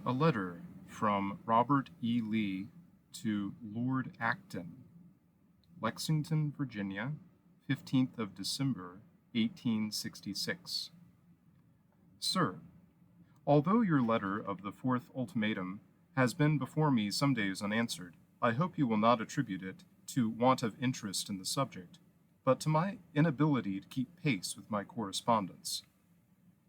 A letter from Robert E. Lee to Lord Acton, Lexington, Virginia, 15th of December, 1866. Sir, although your letter of the 4th ultimatum has been before me some days unanswered, I hope you will not attribute it to want of interest in the subject, but to my inability to keep pace with my correspondence.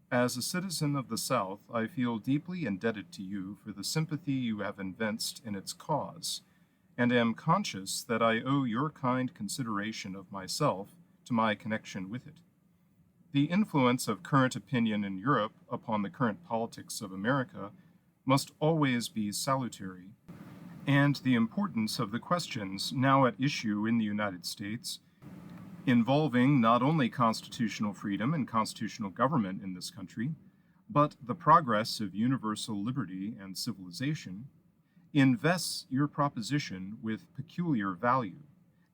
As a citizen of the South, I feel deeply indebted to you for the sympathy you have evinced in its cause, and am conscious that I owe your kind consideration of myself to my connection with it. The influence of current opinion in Europe upon the current politics of America must always be salutary, and the importance of the questions now at issue in the United States, involving not only constitutional freedom and constitutional government in this country, but the progress of universal liberty and civilization, invests your proposition with peculiar value,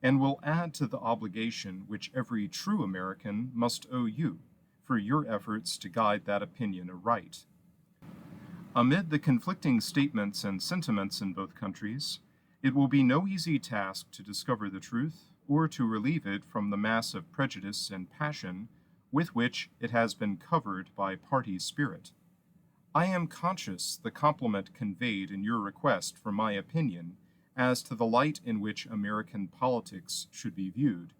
and will add to the obligation which every true American must owe you for your efforts to guide that opinion aright. Amid the conflicting statements and sentiments in both countries, it will be no easy task to discover the truth or to relieve it from the mass of prejudice and passion with which it has been covered by party spirit. I am conscious the compliment conveyed in your request for my opinion as to the light in which American politics should be viewed,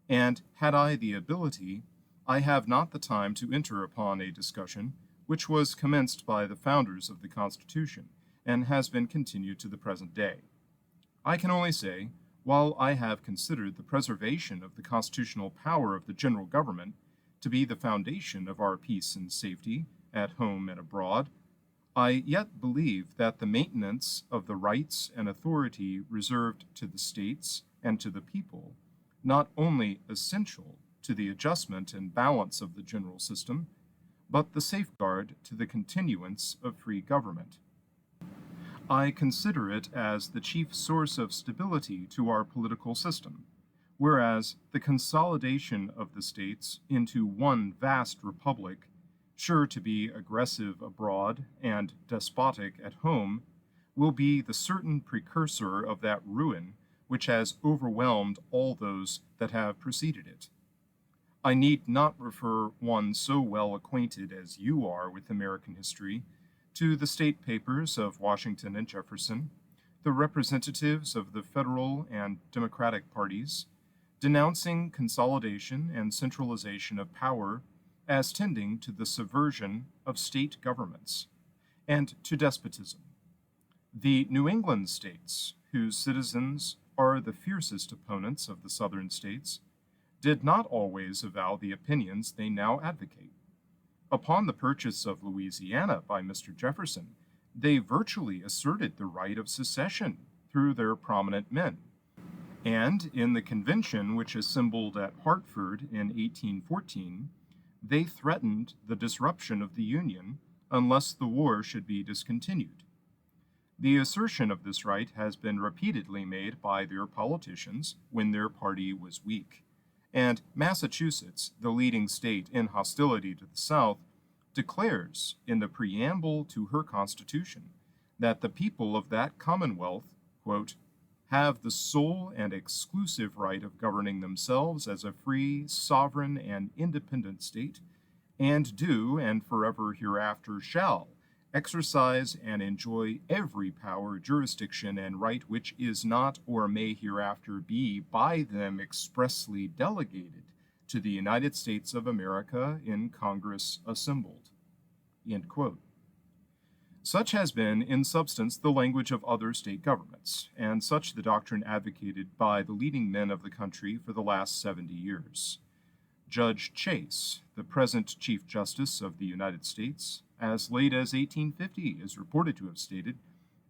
and had I the ability, I have not the time to enter upon a discussion which was commenced by the founders of the Constitution and has been continued to the present day. I can only say, while I have considered the preservation of the constitutional power of the general government to be the foundation of our peace and safety at home and abroad, I yet believe that the maintenance of the rights and authority reserved to the states and to the people, not only essential to the adjustment and balance of the general system, but the safeguard to the continuance of free government. I consider it as the chief source of stability to our political system, whereas the consolidation of the states into one vast republic, sure to be aggressive abroad and despotic at home, will be the certain precursor of that ruin which has overwhelmed all those that have preceded it. I need not refer one so well acquainted as you are with American history to the state papers of Washington and Jefferson, the representatives of the federal and Democratic parties, denouncing consolidation and centralization of power as tending to the subversion of state governments and to despotism. The New England states, whose citizens are the fiercest opponents of the Southern states, did not always avow the opinions they now advocate. Upon the purchase of Louisiana by Mr. Jefferson, they virtually asserted the right of secession through their prominent men. And in the convention which assembled at Hartford in 1814, they threatened the disruption of the Union unless the war should be discontinued. The assertion of this right has been repeatedly made by their politicians when their party was weak, and Massachusetts, the leading state in hostility to the South, declares in the preamble to her Constitution that the people of that Commonwealth, quote, have the sole and exclusive right of governing themselves as a free, sovereign, and independent state, and do, and forever hereafter shall, exercise and enjoy every power, jurisdiction, and right which is not or may hereafter be by them expressly delegated to the United States of America in Congress assembled. End quote. Such has been, in substance, the language of other state governments, and such the doctrine advocated by the leading men of the country for the last 70 years. Judge Chase, the present Chief Justice of the United States, as late as 1850, is reported to have stated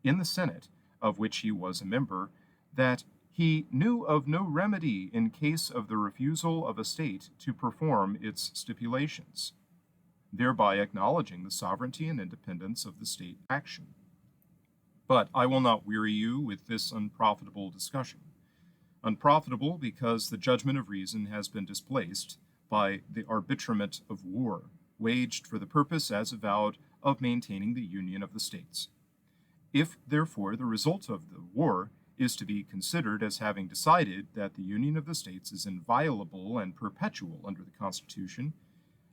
in the Senate, of which he was a member, that he knew of no remedy in case of the refusal of a state to perform its stipulations, thereby acknowledging the sovereignty and independence of the state action. But I will not weary you with this unprofitable discussion. Unprofitable because the judgment of reason has been displaced by the arbitrament of war, waged for the purpose, as avowed, of maintaining the union of the states. If, therefore, the result of the war is to be considered as having decided that the Union of the States is inviolable and perpetual under the Constitution,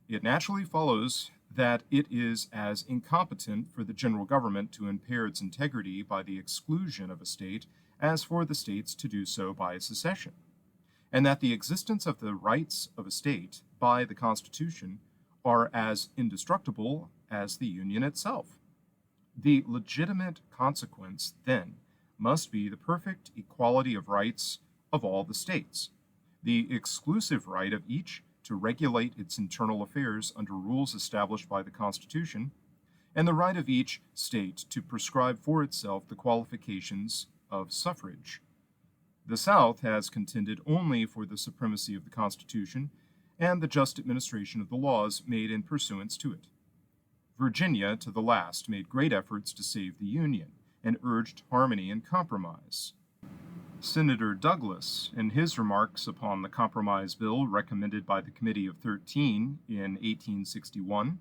it naturally follows that it is as incompetent for the general government to impair its integrity by the exclusion of a state as for the states to do so by secession, and that the existence of the rights of a state by the Constitution are as indestructible as the Union itself. The legitimate consequence, then, must be the perfect equality of rights of all the states, the exclusive right of each to regulate its internal affairs under rules established by the Constitution, and the right of each state to prescribe for itself the qualifications of suffrage. The South has contended only for the supremacy of the Constitution and the just administration of the laws made in pursuance to it. Virginia, to the last, made great efforts to save the Union and urged harmony and compromise. Senator Douglas, in his remarks upon the compromise bill recommended by the Committee of 13 in 1861,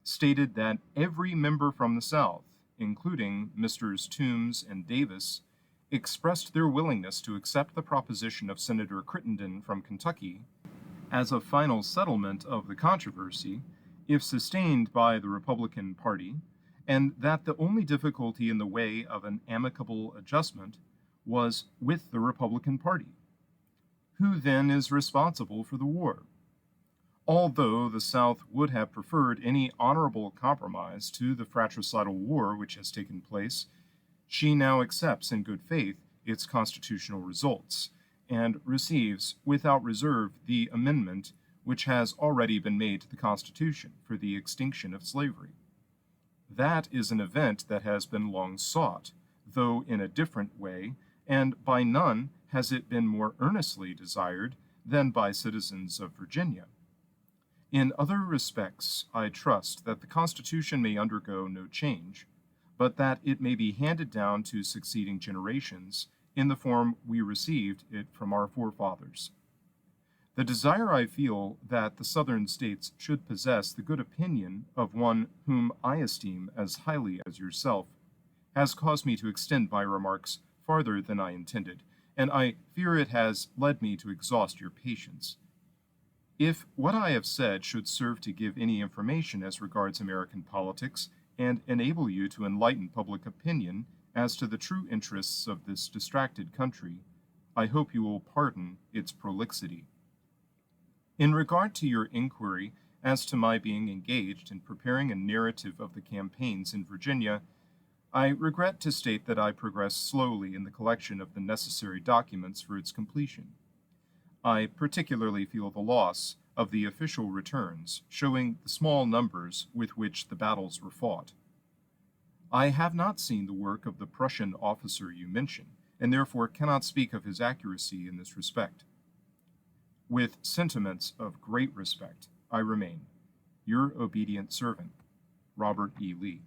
stated that every member from the South, including Messrs. Toombs and Davis, expressed their willingness to accept the proposition of Senator Crittenden from Kentucky as a final settlement of the controversy, if sustained by the Republican Party, and that the only difficulty in the way of an amicable adjustment was with the Republican Party. Who then is responsible for the war? Although the South would have preferred any honorable compromise to the fratricidal war which has taken place, she now accepts in good faith its constitutional results, and receives without reserve the amendment which has already been made to the Constitution for the extinction of slavery. That is an event that has been long sought, though in a different way, and by none has it been more earnestly desired than by citizens of Virginia. In other respects, I trust that the Constitution may undergo no change, but that it may be handed down to succeeding generations in the form we received it from our forefathers. The desire I feel that the Southern states should possess the good opinion of one whom I esteem as highly as yourself has caused me to extend my remarks farther than I intended, and I fear it has led me to exhaust your patience. If what I have said should serve to give any information as regards American politics and enable you to enlighten public opinion as to the true interests of this distracted country, I hope you will pardon its prolixity. In regard to your inquiry as to my being engaged in preparing a narrative of the campaigns in Virginia, I regret to state that I progress slowly in the collection of the necessary documents for its completion. I particularly feel the loss of the official returns, showing the small numbers with which the battles were fought. I have not seen the work of the Prussian officer you mention, and therefore cannot speak of his accuracy in this respect. With sentiments of great respect, I remain, your obedient servant, Robert E. Lee.